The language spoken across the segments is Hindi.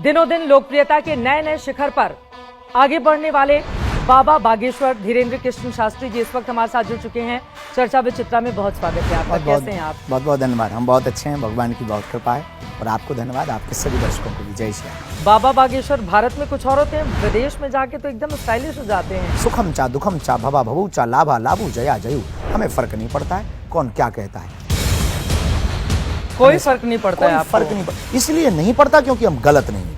दिनों दिन लोकप्रियता के नए नए शिखर पर आगे बढ़ने वाले बाबा बागेश्वर धीरेन्द्र कृष्ण शास्त्री जी इस वक्त हमारे साथ जुड़ चुके हैं। चर्चा विचित्रा में बहुत स्वागत है आपका। कैसे हैं आप? बहुत बहुत धन्यवाद। हम बहुत अच्छे हैं, भगवान की बहुत कृपा है और आपको धन्यवाद, आपके सभी दर्शकों को भी जय श्री राम। बाबा बागेश्वर भारत में कुछ और होते हैं, विदेश में जाके तो एकदम स्टाइलिश हो जाते हैं। सुखम चा दुखम चा भवा भवु चा लाभा लाभु जया जयु, हमें फर्क नहीं पड़ता है कौन क्या कहता है, कोई फर्क नहीं पड़ता है। फर्क नहीं पड़ता, इसलिए नहीं पड़ता क्योंकि हम गलत नहीं,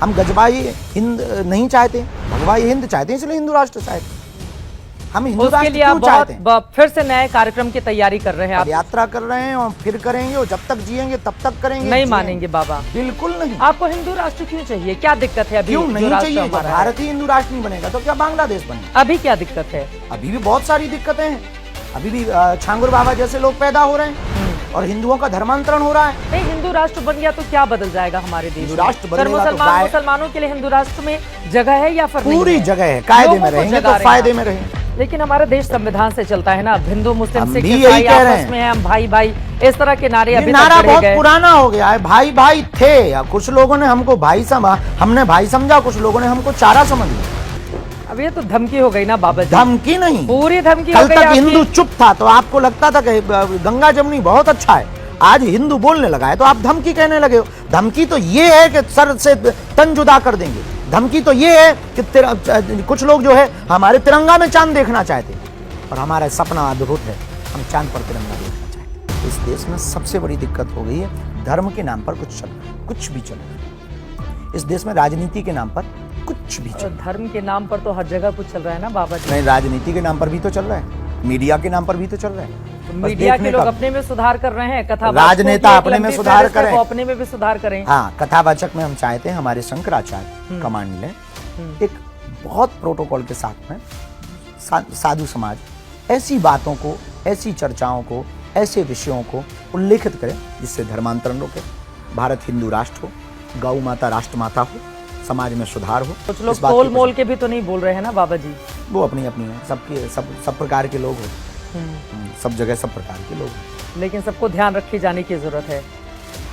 हम गजबाई हिंद नहीं चाहते, भगवाई हिंद चाहते हैं, इसलिए हिंदू राष्ट्र चाहते हैं। हम हिंदू राष्ट्र क्यों चाहते हैं? फिर से नए कार्यक्रम की तैयारी कर रहे हैं आप? यात्रा कर रहे हैं और फिर करेंगे और जब तक जिएंगे तब तक करेंगे। नहीं मानेंगे बाबा? बिल्कुल नहीं। आपको हिंदू राष्ट्र क्यों चाहिए? क्या दिक्कत है? अभी क्यों नहीं चाहिए? भारत ही हिंदू राष्ट्र नहीं बनेगा तो क्या बांग्लादेश बनेगा? अभी क्या दिक्कत है? अभी भी बहुत सारी दिक्कतें हैं, अभी भी छांगुर बाबा जैसे लोग पैदा हो रहे हैं और हिंदुओं का धर्मांतरण हो रहा है। नहीं, हिंदू राष्ट्र बन गया तो क्या बदल जाएगा हमारे देश? हिंदू राष्ट्र बनेगा तो मुसलमानों के लिए हिंदू राष्ट्र में जगह है या फिर पूरी जगह है, कायदे में रहेंगे तो फायदे में रहेंगे। लेकिन हमारा देश संविधान से चलता है ना, हिंदू मुस्लिम सिख ईसाई आपस में हम भाई भाई, इस तरह के नारे अभी नारा बहुत पुराना हो गया है। भाई भाई थे, कुछ लोगों ने हमको भाई हमने भाई समझा, कुछ लोगों ने हमको चारा समझ लिया। अब ये तो धमकी हो गई ना बाबा जी। धमकी नहीं, पूरी धमकी हो गई। कल तक हिंदू चुप था तो आपको लगता था कि गंगा जमुनी बहुत अच्छा है, आज हिंदू बोलने लगा है तो आप धमकी कहने लगे हो। धमकी तो ये है कि सर से तन जुदा कर देंगे, धमकी तो ये है कि कुछ लोग जो है हमारे तिरंगा में चांद देखना चाहते हैं और हमारा सपना अद्भुत है, हम चांद पर तिरंगा देखना चाहते हैं। इस देश में सबसे बड़ी दिक्कत हो गई है धर्म के नाम पर कुछ भी चल रहा है। इस देश में राजनीति के नाम पर कुछ भी चल, धर्म के नाम पर तो हर जगह कुछ चल रहा है ना बाबा जी। नहीं, राजनीति के नाम पर भी तो चल रहा है, मीडिया के नाम पर भी तो चल रहा है। मीडिया के लोग अपने में सुधार कर रहे हैं, कथा राजनेता अपने में सुधार करें, अपने में भी सुधार करें। हाँ, कथावाचक में हम चाहते हैं हमारे शंकराचार्य कमांड लें, एक बहुत प्रोटोकॉल के साथ में साधु समाज ऐसी बातों को, ऐसी चर्चाओं को, ऐसे विषयों को उल्लेखित करें जिससे धर्मांतरण रोके, भारत हिंदू राष्ट्र हो, गौ माता राष्ट्र माता हो, समाज में सुधार हो। कुछ लोग तोल मोल के भी तो नहीं बोल रहे हैं ना बाबा जी? वो अपनी अपनी है, सबके सब प्रकार के लोग हो, सब जगह सब प्रकार के लोग, लेकिन सबको ध्यान रखी जाने की जरूरत है।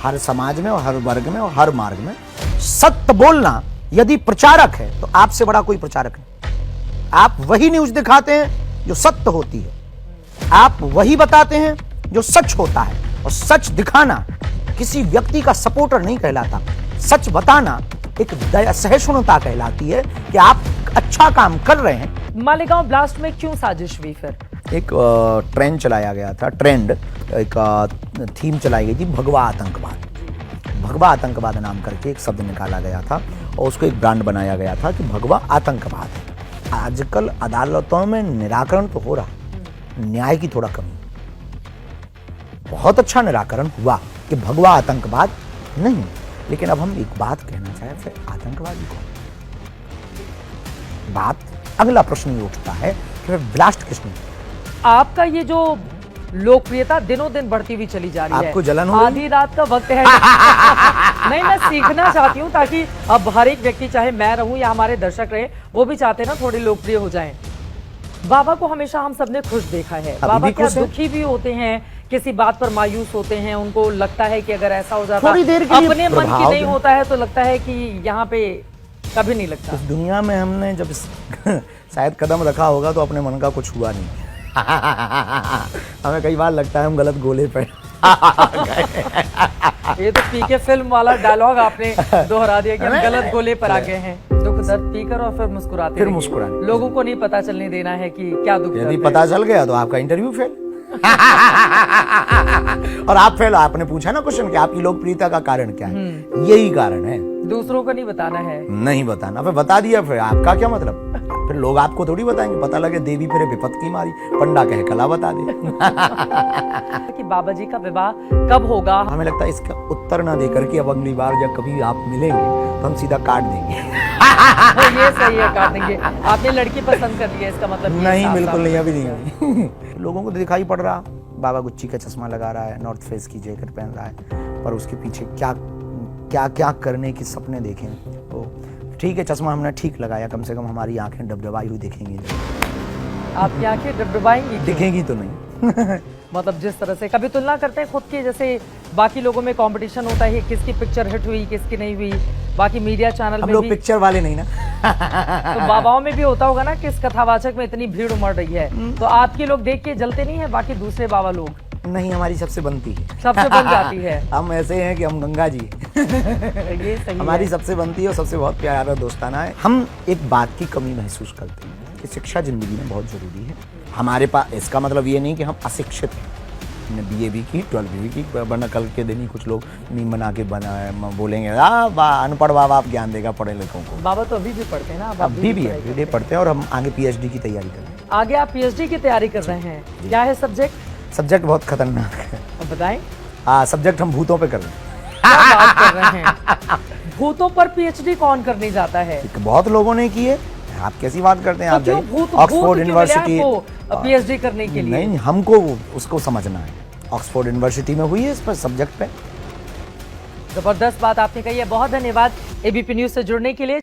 हर समाज में और हर वर्ग में और हर मार्ग में सत्य बोलना यदि प्रचारक है तो आपसे बड़ा कोई प्रचारक नहीं। आप वही न्यूज दिखाते हैं जो सत्य होती है, आप वही बताते हैं जो सच होता है, और सच दिखाना किसी व्यक्ति का सपोर्टर नहीं कहलाता, सच बताना एक सहिष्णुता कहलाती है कि आप अच्छा काम कर रहे हैं। मालेगांव ब्लास्ट में क्यों साजिश हुई? फिर एक ट्रेंड चलाया गया था, एक थीम चलाई गई थी, भगवा आतंकवाद। भगवा आतंकवाद नाम करके एक शब्द निकाला गया था और उसको एक ब्रांड बनाया गया था कि भगवा आतंकवाद है। आजकल अदालतों में निराकरण तो हो रहा, न्याय की थोड़ा कमी। बहुत अच्छा निराकरण हुआ कि भगवा आतंकवाद नहीं, लेकिन अब हम एक बात कहना चाहें, फिर आतंकवादी कौन? बात अगला प्रश्न ये उठता है कि फिर ब्लास्ट किसने? आपका ये जो लोकप्रियता दिनों दिन बढ़ती हुई चली जा रही है, आपको जलन हो? आधी रात का वक्त है। नहीं, मैं सीखना चाहती हूँ ताकि अब हर एक व्यक्ति, चाहे मैं रहूं या हमारे दर्शक रहे, वो भी चाहते हैं ना थोड़े लोकप्रिय हो जाएं। बाबा को हमेशा हम सबने खुश देखा है, बाबा क्या दुखी भी होते हैं, किसी बात पर मायूस होते हैं, उनको लगता है कि अगर ऐसा हो जाता, थोड़ी देर के लिए अपने मन की नहीं होता है तो लगता है कि यहाँ पे कभी नहीं लगता। इस दुनिया में हमने जब शायद कदम रखा होगा तो अपने मन का कुछ हुआ नहीं। हमें कई बार लगता है हम गलत गोले पे। ये तो पीके फिल्म वाला डायलॉग आपने दोहरा दिया कि हम गलत गोले पर आ गए हैं। दुख दर्द पीकर और फिर मुस्कुराते, फिर मुस्कुराते। लोगों को नहीं पता चलने देना है कि क्या दुख। यदि पता चल गया तो आपका इंटरव्यू फेल। और आप फेल, आपने पूछा ना क्वेश्चन कि आपकी लोकप्रियता का कारण क्या है? यही कारण है, दूसरों को नहीं बताना है। नहीं बताना, फिर बता दिया, फिर आपका क्या मतलब? फिर लोग आपको थोड़ी बताएंगे, पता लगे देवी फिर विपत की मारी, पंडा कहे कला बता दे। कि बाबा जी का विवाह कब होगा? हमें लगता है इसका उत्तर ना देकर के अब अगली बार जब कभी आप मिलेंगे तो हम सीधा काट देंगे। ये सही है, काट देंगे। आपने लड़की पसंद कर लिया, इसका मतलब? नहीं, बिल्कुल नहीं, अभी नहीं। लोगों को दिखाई पड़ रहा बाबा गुच्ची का चश्मा लगा रहा है, नॉर्थ फेस की जैकेट पहन रहा है, पर उसके पीछे क्या क्या क्या करने के सपने देखें। तो ठीक है, चश्मा हमने ठीक लगाया, कम से कम हमारी आंखें डबडबाई हुई दिखेंगी। आपकी आंखें डबडबाएंगी? दिखेंगी तो नहीं। मतलब जिस तरह से कभी तुलना करते हैं खुद की, जैसे बाकी लोगों में कंपटीशन होता है किसकी पिक्चर हिट हुई किसकी नहीं हुई, बाकी मीडिया चैनल हम में लोग भी पिक्चर वाले नहीं ना। तो बाबाओं में भी होता होगा ना, किस कथावाचक में इतनी भीड़ उमड़ रही है, तो आपके लोग देख के जलते नहीं है बाकी दूसरे बाबा लोग? नहीं, हमारी सबसे बनती है, सबसे बन जाती है। हम ऐसे हैं कि हम गंगा जी ये सही हमारी है। सबसे बनती है और सबसे बहुत प्यारा दोस्ताना है। हम एक बात की कमी महसूस करते हैं कि शिक्षा जिंदगी में बहुत जरूरी है हमारे पास। इसका मतलब ये नहीं कि हम अशिक्षित हैं, हमने BA भी की 12 भी की, वरना कल के दिन ही कुछ लोग मीम बना के बोलेंगे अनपढ़ बाबा आप ज्ञान देगा पढ़े लिखों को। बाबा तो अभी भी पढ़ते हैं ना? आप अभी भी पढ़ाई एवरीडे पढ़ते हैं और हम आगे PhD की तैयारी कर रहे हैं। आगे आप PhD की तैयारी कर रहे हैं, क्या है सब्जेक्ट? सब्जेक्ट बहुत खतरनाक है। अब बताएं। हाँ, सब्जेक्ट हम भूतों पे कर रहे हैं। क्या बात कर रहे हैं? भूतों पर PhD कौन करने जाता है? बहुत लोगों ने की है, आप कैसी बात करते हैं? तो आप क्यों जाइए, भूत ऑक्सफोर्ड क्यों मिले यूनिवर्सिटी आपको PhD करने के लिए? नहीं, हमको उसको समझना है। ऑक्सफोर्ड यूनिवर्सिटी में हुई है इस पर सब्जेक्ट पे। जबरदस्त बात आपने कही है, बहुत धन्यवाद ABP न्यूज से जुड़ने के लिए।